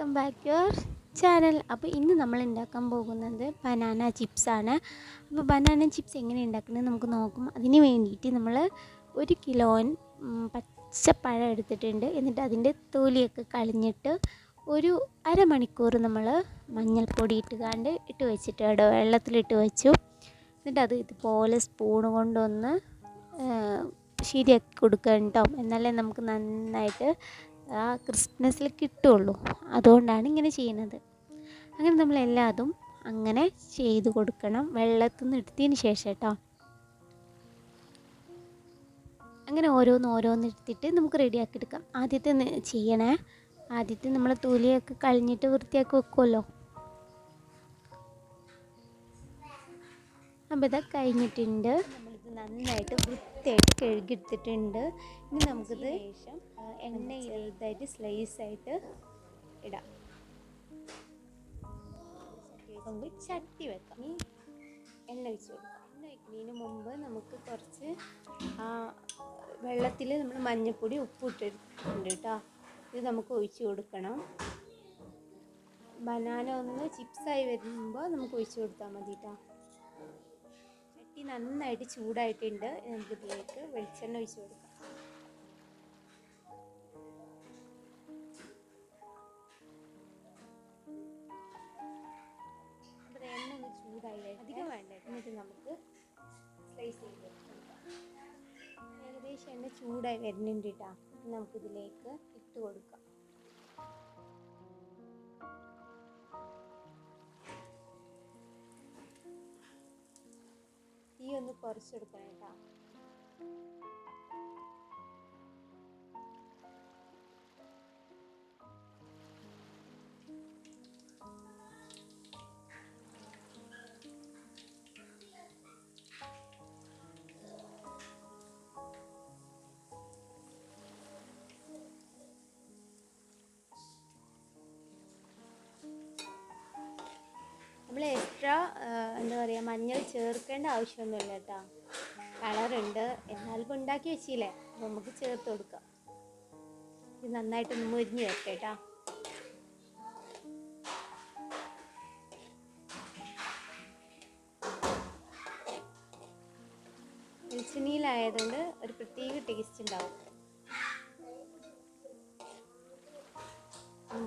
Welcome back your channel. അപ്പോൾ ഇന്ന് നമ്മൾ ഉണ്ടാക്കാൻ പോകുന്നത് ബനാന ചിപ്സാണ്. അപ്പോൾ ബനാന ചിപ്സ് എങ്ങനെ ഉണ്ടാക്കുന്നത് നമുക്ക് നോക്കും. അതിന് വേണ്ടിയിട്ട് നമ്മൾ 1 കിലോ പച്ചപ്പഴം എടുത്തിട്ടുണ്ട്. എന്നിട്ട് അതിൻ്റെ തൊലിയൊക്കെ കളഞ്ഞിട്ട് ഒരു അരമണിക്കൂർ നമ്മൾ മഞ്ഞൾപ്പൊടി ഇട്ട് വെച്ചിട്ട് വെള്ളത്തിലിട്ട് വെച്ചു. എന്നിട്ട് അത് ഇതുപോലെ സ്പൂണ് കൊണ്ടൊന്ന് ശരിയാക്കി കൊടുക്കണം കേട്ടോ. എന്നാലേ നമുക്ക് നന്നായിട്ട് ആ ക്രിസ്പ്നെസ്സിൽ കിട്ടുള്ളൂ. അതുകൊണ്ടാണ് ഇങ്ങനെ ചെയ്യുന്നത്. അങ്ങനെ നമ്മളെല്ലാതും അങ്ങനെ ചെയ്ത് കൊടുക്കണം, വെള്ളത്തിൽ നിന്ന് എടുത്തതിന് ശേഷം കേട്ടോ. അങ്ങനെ ഓരോന്ന് എടുത്തിട്ട് നമുക്ക് റെഡിയാക്കി എടുക്കാം. ആദ്യത്തെ നമ്മൾ തൊലിയൊക്കെ കളഞ്ഞിട്ട് വൃത്തിയാക്കി വെക്കുമല്ലോ. അപ്പോൾ ഇതൊക്കെ കഴിഞ്ഞിട്ടുണ്ട്. നമ്മളിത് നന്നായിട്ട് വൃത്തിയായിട്ട് കഴുകിയെടുത്തിട്ടുണ്ട്. ഇനി നമുക്കിത് എണ്ണ ചെറുതായിട്ട് സ്ലൈസായിട്ട് ഇടാം. നമുക്ക് ചട്ടി വെക്കാം. ഇനി എണ്ണ ഒഴിച്ച് കൊടുക്കാം. എണ്ണ ഒഴിക്കുന്നതിന് മുമ്പ് നമുക്ക് കുറച്ച് വെള്ളത്തിൽ നമ്മൾ മഞ്ഞൾപ്പൊടി ഉപ്പ് ഇട്ടിട്ടുണ്ട് കേട്ടോ. ഇത് നമുക്ക് ഒഴിച്ച് കൊടുക്കണം. ബനാന ഒന്ന് ചിപ്സായി വരുമ്പോൾ നമുക്ക് ഒഴിച്ച് കൊടുത്താൽ മതി കേട്ടോ. ചട്ടി നന്നായിട്ട് ചൂടായിട്ടുണ്ട്. നമുക്കിതിലേക്ക് വെളിച്ചെണ്ണ ഒഴിച്ച് കൊടുക്കാം. അപ്പോൾ എണ്ണ ഒന്ന് ചൂടായി അധികം വേണ്ട. എന്നിട്ട് നമുക്ക് സ്ലൈസ് ചെയ്ത് കൊടുക്കാം. ഏകദേശം എണ്ണ ചൂടായി വരുന്നുണ്ട് കേട്ടോ. നമുക്കിതിലേക്ക് ഇട്ട് കൊടുക്കാം. തീ ഒന്ന് കുറച്ചെടുക്കണം കേട്ടോ. നമ്മൾ എക്സ്ട്രാ മഞ്ഞൾ ചേർക്കേണ്ട ആവശ്യമൊന്നുമില്ല കേട്ടോ. കളറുണ്ട്, എന്നാലും ഉണ്ടാക്കി വെച്ചില്ലേ, അപ്പോൾ നമുക്ക് ചേർത്ത് കൊടുക്കാം. ഇത് നന്നായിട്ടൊന്ന് മുരിഞ്ഞ് വരട്ടെ കേട്ടോ. വെളിച്ചെണ്ണയിലായതുകൊണ്ട് ഒരു പ്രത്യേക ടേസ്റ്റ് ഉണ്ടാവും.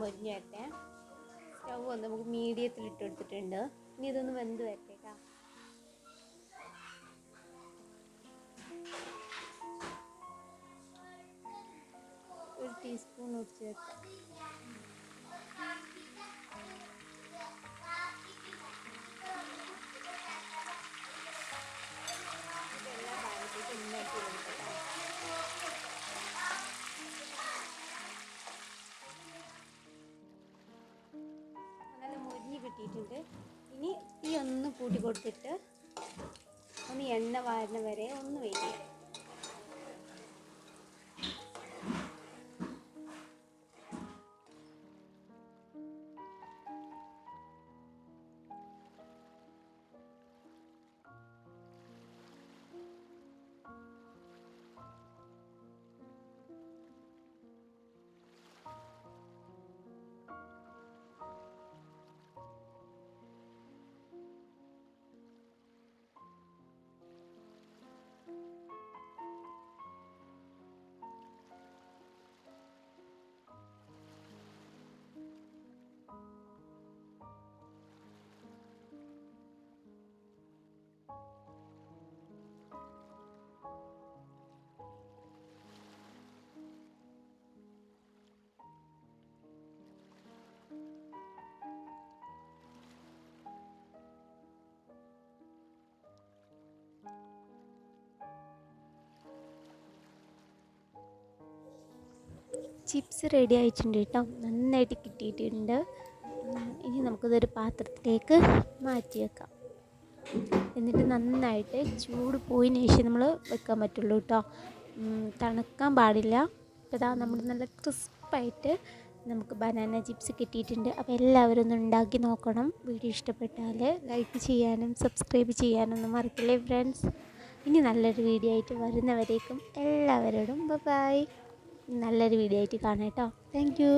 മുരിഞ്ഞ് വരട്ടെ. സ്റ്റൗ ഒന്ന് നമുക്ക് മീഡിയത്തിൽ ഇട്ട് കൊടുത്തിട്ടുണ്ട്. ഇനി ഇതൊന്ന് വെന്ത് വരട്ടെ കേട്ടോ. ഒരു ടീസ്പൂൺ ഒഴിച്ച് വെക്കാം. ഇതെല്ലാം ഭാഗത്തേക്ക് ഉണ്ടാക്കി കൊടുക്കാം. നല്ല മുരിഞ്ഞ് കിട്ടിയിട്ടുണ്ട്. ഇനി തീ ഒന്ന് കൂട്ടി കൊടുത്തിട്ട് ഒന്ന് എണ്ണ വാരുന്ന വരെ ഒന്ന് വെയിറ്റ് ചെയ്യാം. ചിപ്സ് റെഡി ആയിട്ടുണ്ട് കേട്ടോ. നന്നായിട്ട് കിട്ടിയിട്ടുണ്ട്. ഇനി നമുക്കിതൊരു പാത്രത്തിലേക്ക് മാറ്റി വെക്കാം. എന്നിട്ട് നന്നായിട്ട് ചൂട് പോയതിന് ശേഷം നമ്മൾ വെക്കാൻ പറ്റുള്ളൂ കേട്ടോ. തണുക്കാൻ പാടില്ല. അപ്പോൾ ഇതാ നമ്മൾ നല്ല ക്രിസ്പായിട്ട് നമുക്ക് ബനാന ചിപ്സ് കിട്ടിയിട്ടുണ്ട്. അപ്പോൾ എല്ലാവരും ഒന്ന് ഉണ്ടാക്കി നോക്കണം. വീഡിയോ ഇഷ്ടപ്പെട്ടാൽ ലൈക്ക് ചെയ്യാനും സബ്സ്ക്രൈബ് ചെയ്യാനൊന്നും മറക്കില്ലേ ഫ്രണ്ട്സ്. ഇനി നല്ലൊരു വീഡിയോ ആയിട്ട് വരുന്നവരേക്കും എല്ലാവരോടും ബൈ. നല്ലൊരു വീഡിയോ ആയിട്ട് കാണാം കേട്ടോ. Thank you.